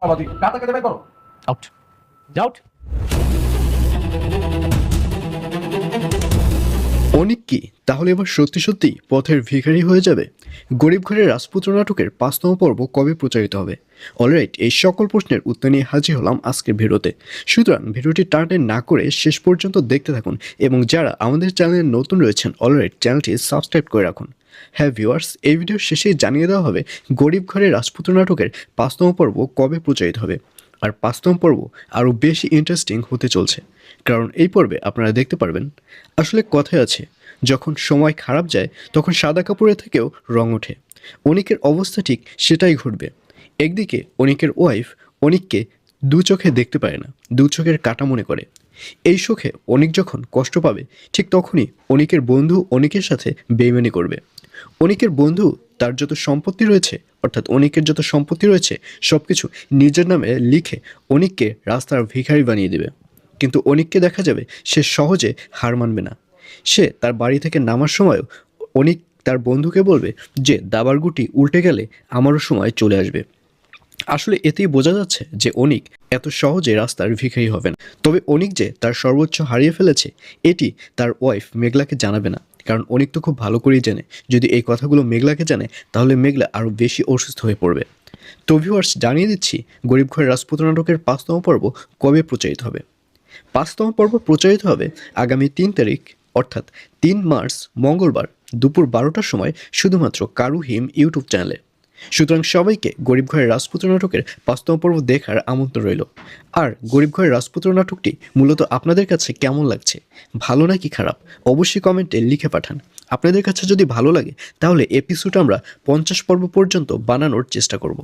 Out out. অনিক কি তাহলে এবার সত্যি সত্যি পথের ভিখারি হয়ে যাবে? গরিব ঘরের রাজপুত্র নাটকের ৫তম পর্ব কবে প্রচারিত হবে? অলরাইট, এই সকল প্রশ্নের উত্তর নিয়ে হাজির হলাম আজকের ভিডিওতে। সুতরাং ভিডিওটি টানাটানি না করে শেষ পর্যন্ত দেখতে থাকুন, এবং যারা আমাদের চ্যানেলে নতুন রয়েছেন অলরাইট চ্যানেলটি সাবস্ক্রাইব করে রাখুন। হ্যাঁ ভিউয়ার্স, এই ভিডিওর শেষেই জানিয়ে দেওয়া হবে গরিব ঘরের রাজপুত্র নাটকের ৫তম পর্ব কবে প্রচারিত হবে। আর ৫তম পর্ব আরও বেশি ইন্টারেস্টিং হতে চলছে, কারণ এই পর্বে আপনারা দেখতে পারবেন আসলে কথায় আছে, যখন সময় খারাপ যায় তখন সাদা কাপড়ে থেকেও রং ওঠে। অনিকের অবস্থা ঠিক সেটাই ঘটবে। একদিকে অনিকের ওয়াইফ অনিককে দু চোখে দেখতে পারে না, দু চোখের কাটা মনে করে। এই শোকে অনিক যখন কষ্ট পাবে ঠিক তখনই অনিকের বন্ধু অনিকের সাথে বেইমানি করবে। অনিকের বন্ধু তার যত সম্পত্তি রয়েছে, অর্থাৎ অনিকের যত সম্পত্তি রয়েছে সব কিছু নিজের নামে লিখে অনিককে রাস্তার ভিখারি বানিয়ে দেবে। কিন্তু অনিককে দেখা যাবে সে সহজে হার মানবে না। সে তার বাড়ি থেকে নামার সময়ও অনিক তার বন্ধুকে বলবে যে দাবার গুটি উল্টে গেলে আমারও সময় চলে আসবে। আসলে এতেই বোঝা যাচ্ছে যে অনিক এত সহজে রাস্তার ভিখারি হবে না। তবে অনিক যে তার সর্বোচ্চ হারিয়ে ফেলেছে এটি তার ওয়াইফ মেঘলাকে জানাবে না, কারণ অনিক তো খুব ভালো করেই জানে যদি এই কথাগুলো মেঘলাকে জানে তাহলে মেঘলা আরও বেশি অসুস্থ হয়ে পড়বে। তো ভিউয়ার্স, জানিয়ে দিচ্ছি গরিব ঘরের রাজপুত্র নাটকের ৫তম পর্ব কবে প্রচারিত হবে। ৫তম পর্ব প্রচারিত হবে আগামী ৩ তারিখ, অর্থাৎ ৩ মার্চ মঙ্গলবার দুপুর ১২টার সময় শুধুমাত্র কারু হিম ইউটিউব চ্যানেলে। সুতরাং সবাইকে গরিব ঘরের রাজপুত্র নাটকের ৫তম পর্ব দেখার আমন্ত্রণ রইল। আর গরিব ঘরের রাজপুত্র নাটকটি মূলত আপনাদের কাছে কেমন লাগছে, ভালো নাকি খারাপ, অবশ্যই কমেন্টে লিখে পাঠান। আপনাদের কাছে যদি ভালো লাগে তাহলে এপিসোড আমরা ৫০ পর্ব পর্যন্ত বানানোর চেষ্টা করব।